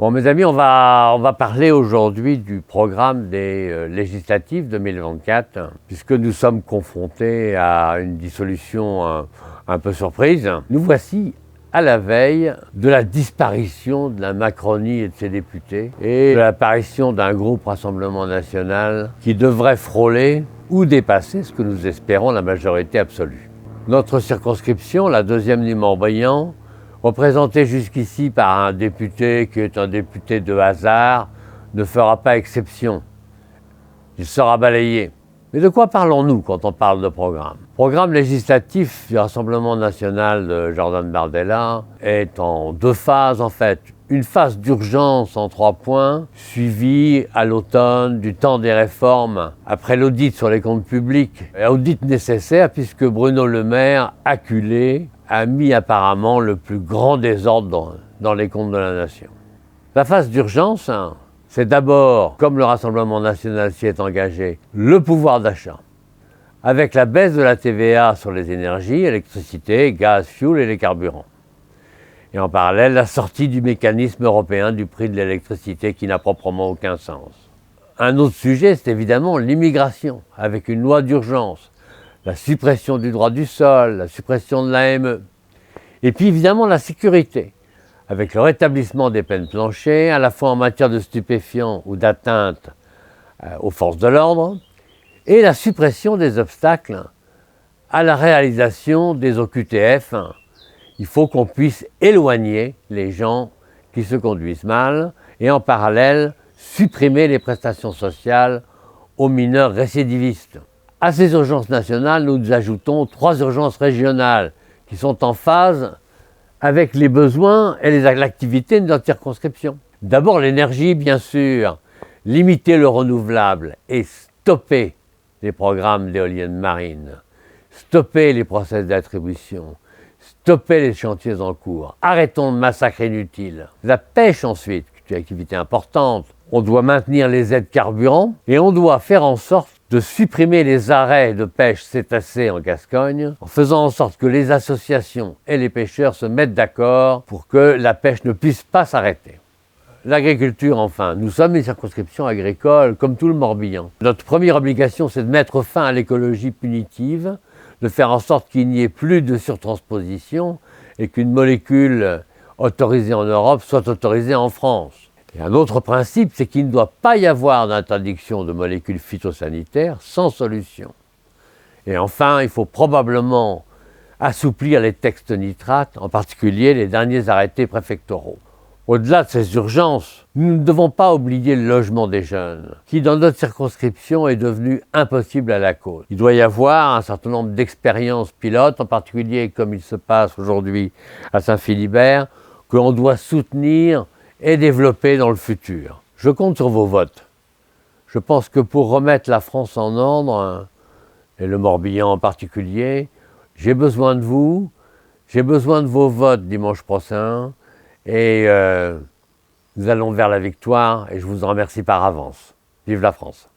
Bon, mes amis, on va parler aujourd'hui du programme des législatives 2024, puisque nous sommes confrontés à une dissolution un peu surprise. Nous voici à la veille de la disparition de la Macronie et de ses députés et de l'apparition d'un groupe Rassemblement National qui devrait frôler ou dépasser ce que nous espérons la majorité absolue. Notre circonscription, la 2e du Morbihan, représentée jusqu'ici par un député qui est un député de hasard, ne fera pas exception. Il sera balayé. Mais de quoi parlons-nous quand on parle de programme ? Le programme législatif du Rassemblement National de Jordan Bardella est en 2 phases en fait. Une phase d'urgence en 3 points, suivie à l'automne du temps des réformes, après l'audit sur les comptes publics, audit nécessaire puisque Bruno Le Maire, acculé, a mis apparemment le plus grand désordre dans les comptes de la nation. La phase d'urgence, c'est d'abord, comme le Rassemblement National s'y est engagé, le pouvoir d'achat, avec la baisse de la TVA sur les énergies, électricité, gaz, fioul et les carburants. Et en parallèle, la sortie du mécanisme européen du prix de l'électricité qui n'a proprement aucun sens. Un autre sujet, c'est évidemment l'immigration, avec une loi d'urgence, la suppression du droit du sol, la suppression de l'AME, et puis évidemment la sécurité, avec le rétablissement des peines planchers, à la fois en matière de stupéfiants ou d'atteinte aux forces de l'ordre, et la suppression des obstacles à la réalisation des OQTF. Il faut qu'on puisse éloigner les gens qui se conduisent mal, et en parallèle, supprimer les prestations sociales aux mineurs récidivistes. À ces urgences nationales, nous ajoutons 3 urgences régionales qui sont en phase avec les besoins et l'activité de notre circonscription. D'abord l'énergie, bien sûr, limiter le renouvelable et stopper les programmes d'éoliennes marines, stopper les process d'attribution, stopper les chantiers en cours, arrêtons de massacres inutiles. La pêche ensuite, qui est une activité importante, on doit maintenir les aides carburant et on doit faire en sorte de supprimer les arrêts de pêche cétacés en Gascogne, en faisant en sorte que les associations et les pêcheurs se mettent d'accord pour que la pêche ne puisse pas s'arrêter. L'agriculture, enfin. Nous sommes une circonscription agricole, comme tout le Morbihan. Notre première obligation, c'est de mettre fin à l'écologie punitive, de faire en sorte qu'il n'y ait plus de surtransposition et qu'une molécule autorisée en Europe soit autorisée en France. Et un autre principe, c'est qu'il ne doit pas y avoir d'interdiction de molécules phytosanitaires sans solution. Et enfin, il faut probablement assouplir les textes nitrates, en particulier les derniers arrêtés préfectoraux. Au-delà de ces urgences, nous ne devons pas oublier le logement des jeunes, qui dans notre circonscription est devenu impossible à la cause. Il doit y avoir un certain nombre d'expériences pilotes, en particulier comme il se passe aujourd'hui à Saint-Philibert, que l'on doit soutenir et développer dans le futur. Je compte sur vos votes. Je pense que pour remettre la France en ordre, et le Morbihan en particulier, j'ai besoin de vous, j'ai besoin de vos votes dimanche prochain, et nous allons vers la victoire, et je vous en remercie par avance. Vive la France!